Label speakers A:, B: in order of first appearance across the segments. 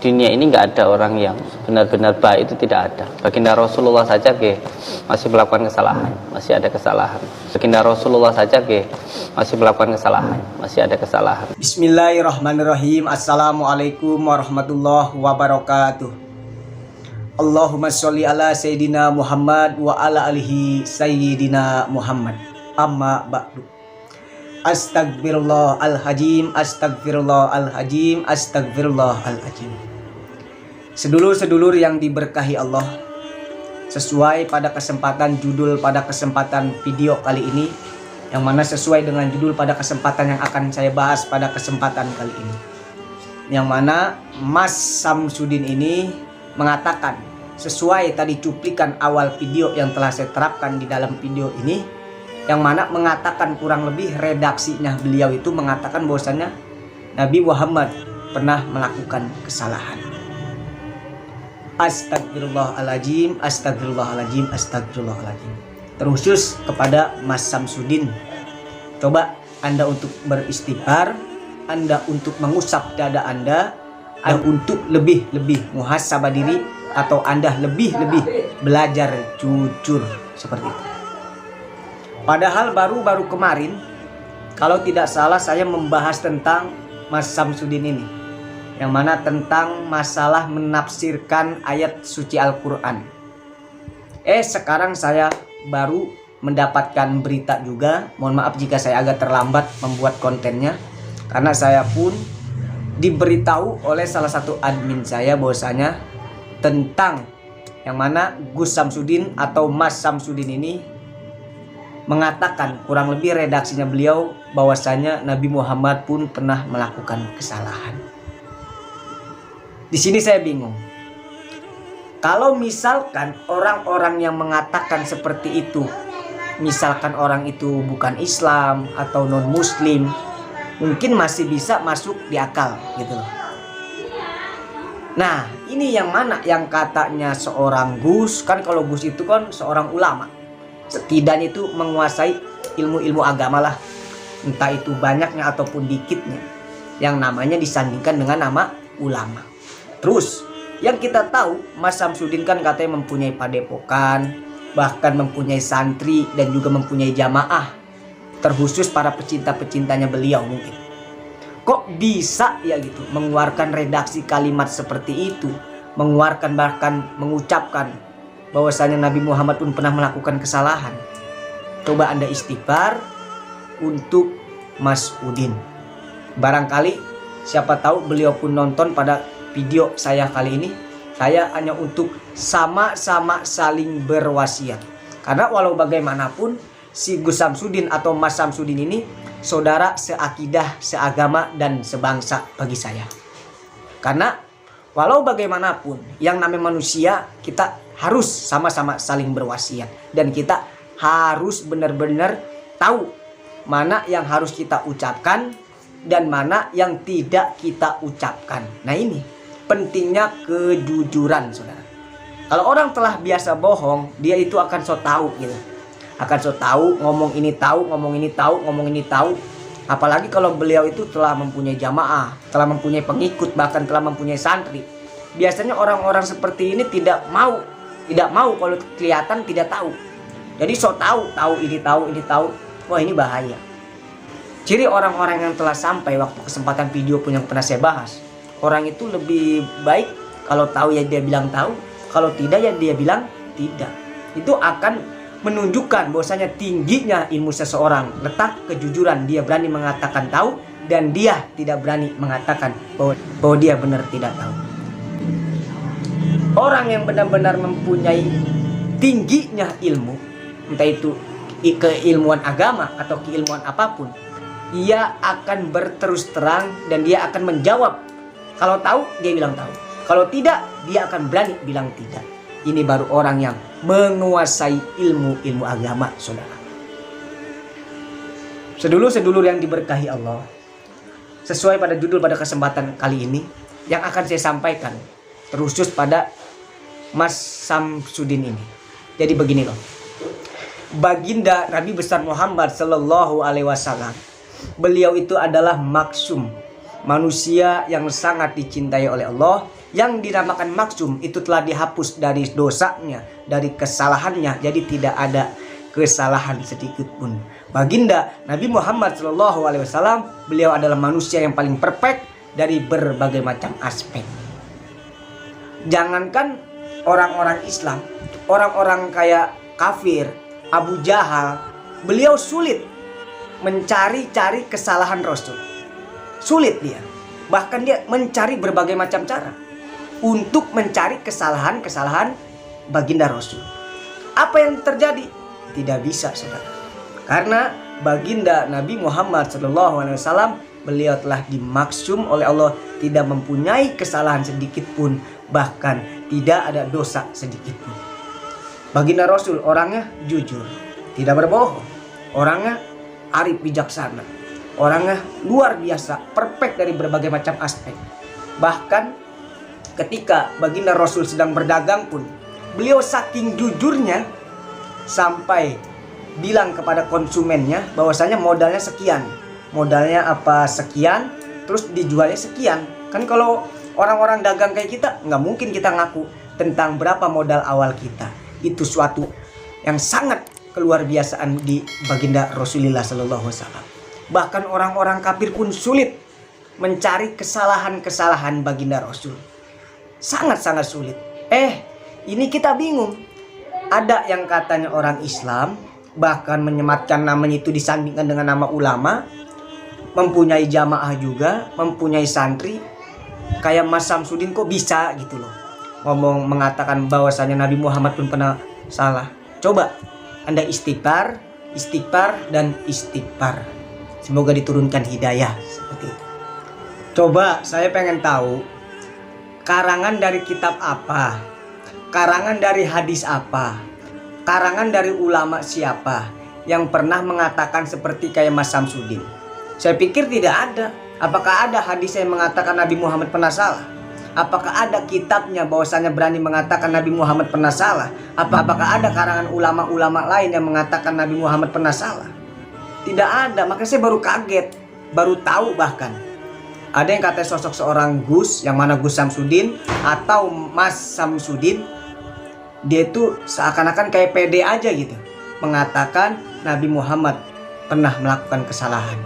A: dunia ini nggak ada orang yang benar-benar baik, itu tidak ada. Baginda Rasulullah saja masih melakukan kesalahan, masih ada kesalahan. Baginda Rasulullah saja masih melakukan kesalahan, masih ada kesalahan.
B: Bismillahirrahmanirrahim. Assalamualaikum warahmatullahi wabarakatuh. Allahumma sholli ala Sayyidina Muhammad wa ala alihi Sayyidina Muhammad. Amma ba'du. Astagfirullahaladzim, astagfirullahaladzim, astagfirullahaladzim. Sedulur-sedulur yang diberkahi Allah, sesuai pada kesempatan judul pada kesempatan video kali ini, yang mana sesuai dengan judul pada kesempatan yang akan saya bahas pada kesempatan kali ini, yang mana Mas Samsudin ini mengatakan sesuai tadi cuplikan awal video yang telah saya terapkan di dalam video ini, yang mana mengatakan kurang lebih redaksinya beliau itu mengatakan bahwasanya Nabi Muhammad pernah melakukan kesalahan. Astagfirullahaladzim, astagfirullahaladzim, astagfirullahaladzim. Terkhusus kepada Mas Samsudin, coba Anda untuk beristighfar, Anda untuk mengusap dada Anda untuk lebih muhasabah diri, atau Anda lebih belajar jujur seperti itu. Padahal baru kemarin, kalau tidak salah, saya membahas tentang Mas Samsudin ini, yang mana tentang masalah menafsirkan ayat suci Al-Quran. Sekarang saya baru mendapatkan berita juga. Mohon maaf jika saya agak terlambat membuat kontennya, karena saya pun diberitahu oleh salah satu admin saya bahwasanya tentang yang mana Gus Samsudin atau Mas Samsudin ini mengatakan kurang lebih redaksinya beliau bahwasanya Nabi Muhammad pun pernah melakukan kesalahan. Di sini saya bingung. Kalau misalkan orang-orang yang mengatakan seperti itu, misalkan orang itu bukan Islam atau non-Muslim, mungkin masih bisa masuk di akal gitu loh. Nah, ini yang mana yang katanya seorang Gus, kan kalau Gus itu kan seorang ulama, setidaknya itu menguasai ilmu-ilmu agama lah, entah itu banyaknya ataupun dikitnya, yang namanya disandingkan dengan nama ulama. Terus yang kita tahu, Mas Samsudin kan katanya mempunyai padepokan, bahkan mempunyai santri dan juga mempunyai jamaah, terkhusus para pecinta-pecintanya beliau. Mungkin kok bisa ya gitu mengeluarkan redaksi kalimat seperti itu, mengeluarkan bahkan mengucapkan bahwasanya Nabi Muhammad pun pernah melakukan kesalahan. Coba Anda istighfar untuk Mas Udin. Barangkali siapa tahu beliau pun nonton pada video saya kali ini. Saya hanya untuk sama-sama saling berwasiat, karena walau bagaimanapun si Gus Samsudin atau Mas Samsudin ini saudara seakidah, seagama, dan sebangsa bagi saya. Karena walau bagaimanapun yang namanya manusia, kita harus sama-sama saling berwasiat, dan kita harus benar-benar tahu mana yang harus kita ucapkan dan mana yang tidak kita ucapkan. Nah, ini pentingnya kejujuran, saudara. Kalau orang telah biasa bohong, dia itu akan so tahu gitu. Akan so tahu, ngomong ini tahu, ngomong ini tahu, ngomong ini tahu. Apalagi kalau beliau itu telah mempunyai jamaah, telah mempunyai pengikut, bahkan telah mempunyai santri. Biasanya orang-orang seperti ini tidak mau kalau kelihatan tidak tahu. Jadi so tahu ini tahu. Wah, ini bahaya. Ciri orang-orang yang telah sampai waktu kesempatan video pun yang pernah saya bahas, orang itu lebih baik kalau tahu ya dia bilang tahu, kalau tidak ya dia bilang tidak. Itu akan menunjukkan bahwasanya tingginya ilmu seseorang, letak kejujuran. Dia berani mengatakan tahu dan dia tidak berani mengatakan bahwa dia benar tidak tahu. Orang yang benar-benar mempunyai tingginya ilmu, entah itu keilmuan agama atau keilmuan apapun, ia akan berterus terang dan dia akan menjawab. Kalau tahu, dia bilang tahu. Kalau tidak, dia akan berani bilang tidak. Ini baru orang yang menguasai ilmu agama, saudara. Sedulur-sedulur yang diberkahi Allah, sesuai pada judul pada kesempatan kali ini, yang akan saya sampaikan terkhusus pada Mas Samsudin ini. Jadi begini loh, baginda Nabi besar Muhammad Sallallahu Alaihi Wasallam, beliau itu adalah maksum, manusia yang sangat dicintai oleh Allah, yang dinamakan maksum itu telah dihapus dari dosanya, dari kesalahannya, jadi tidak ada kesalahan sedikit pun. Baginda Nabi Muhammad SAW, beliau adalah manusia yang paling perfect dari berbagai macam aspek. Jangankan orang-orang Islam, orang-orang kayak kafir, Abu Jahal, beliau sulit mencari-cari kesalahan Rasul. Sulit dia. Bahkan dia mencari berbagai macam cara untuk mencari kesalahan-kesalahan baginda Rasul. Apa yang terjadi? Tidak bisa, saudara. Karena baginda Nabi Muhammad SAW, beliau telah dimaksum oleh Allah, tidak mempunyai kesalahan sedikit pun, bahkan tidak ada dosa sedikit pun. Baginda Rasul orangnya jujur, tidak berbohong, orangnya arif bijaksana, orangnya luar biasa, perfect dari berbagai macam aspek. Bahkan ketika baginda Rasul sedang berdagang pun, beliau saking jujurnya sampai bilang kepada konsumennya bahwasanya modalnya sekian, modalnya apa sekian, terus dijualnya sekian. Kan kalau orang-orang dagang kayak kita, nggak mungkin kita ngaku tentang berapa modal awal kita. Itu suatu yang sangat keluar biasaan di baginda Rasulullah SAW. Bahkan orang-orang kafir pun sulit mencari kesalahan-kesalahan baginda Rasul. Sangat-sangat sulit. Ini kita bingung. Ada yang katanya orang Islam, bahkan menyematkan namanya itu disandingkan dengan nama ulama, mempunyai jamaah juga, mempunyai santri. Kayak Mas Samsudin kok bisa gitu loh, ngomong mengatakan bahwasanya Nabi Muhammad pun pernah salah. Coba Anda istighfar, dan istighfar. Semoga diturunkan hidayah seperti itu. Coba saya pengen tahu, karangan dari kitab apa? Karangan dari hadis apa? Karangan dari ulama siapa yang pernah mengatakan seperti kayak Mas Samsudin? Saya pikir tidak ada. Apakah ada hadis yang mengatakan Nabi Muhammad pernah salah? Apakah ada kitabnya bahwasanya berani mengatakan Nabi Muhammad pernah salah? Apakah ada karangan ulama-ulama lain yang mengatakan Nabi Muhammad pernah salah? Tidak ada. Makanya saya baru kaget, baru tahu bahkan. Ada yang katanya sosok seorang Gus, yang mana Gus Samsudin atau Mas Samsudin, dia itu seakan-akan kayak pede aja gitu, mengatakan Nabi Muhammad pernah melakukan kesalahan.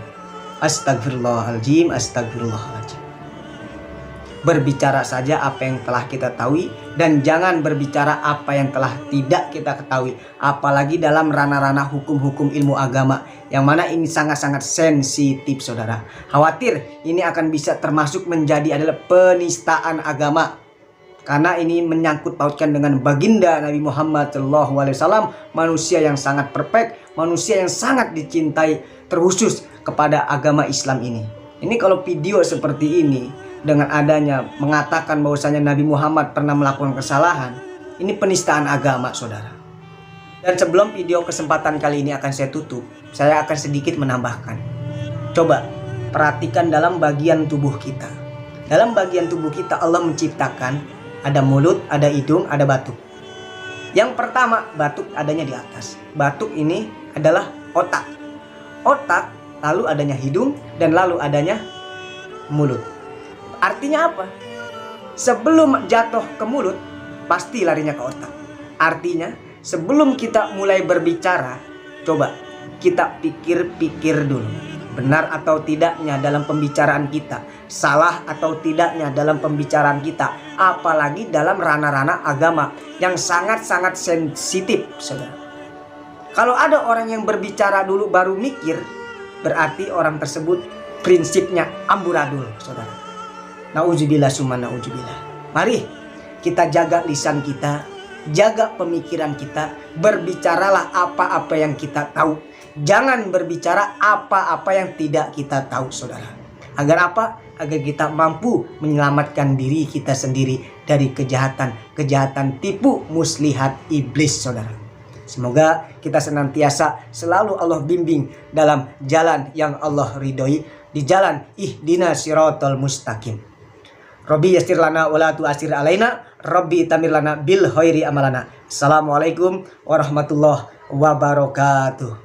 B: Astagfirullahaladzim, astagfirullahaladzim. Berbicara saja apa yang telah kita ketahui, dan jangan berbicara apa yang telah tidak kita ketahui, apalagi dalam ranah-ranah hukum-hukum ilmu agama, yang mana ini sangat-sangat sensitif, saudara. Khawatir ini akan bisa termasuk menjadi adalah penistaan agama, karena ini menyangkut pautkan dengan baginda Nabi Muhammad SAW, manusia yang sangat perfect, manusia yang sangat dicintai terkhusus kepada agama Islam ini. Ini kalau video seperti ini dengan adanya mengatakan bahwasanya Nabi Muhammad pernah melakukan kesalahan, ini penistaan agama, saudara. Dan sebelum video kesempatan kali ini akan saya tutup, saya akan sedikit menambahkan. Coba perhatikan dalam bagian tubuh kita. Dalam bagian tubuh kita Allah menciptakan ada mulut, ada hidung, ada batuk. Yang pertama, batuk adanya di atas. Batuk ini adalah otak. Otak, lalu adanya hidung, dan lalu adanya mulut. Artinya apa? Sebelum jatuh ke mulut, pasti larinya ke otak. Artinya, sebelum kita mulai berbicara, coba kita pikir-pikir dulu. Benar atau tidaknya dalam pembicaraan kita, salah atau tidaknya dalam pembicaraan kita, apalagi dalam ranah-ranah agama yang sangat-sangat sensitif, saudara. Kalau ada orang yang berbicara dulu baru mikir, berarti orang tersebut prinsipnya amburadul, saudara. Nauzubillah summa nauzubillah. Mari kita jaga lisan kita, jaga pemikiran kita, berbicaralah apa-apa yang kita tahu. Jangan berbicara apa-apa yang tidak kita tahu, saudara. Agar apa? Agar kita mampu menyelamatkan diri kita sendiri dari kejahatan tipu muslihat iblis, saudara. Semoga kita senantiasa selalu Allah bimbing dalam jalan yang Allah ridhoi, di jalan ihdinas siratal mustaqim. Rabbi yassir lana wa la tu'assir alaina, Rabbi tamir lana bil khairi amalana. Assalamualaikum warahmatullahi wabarakatuh.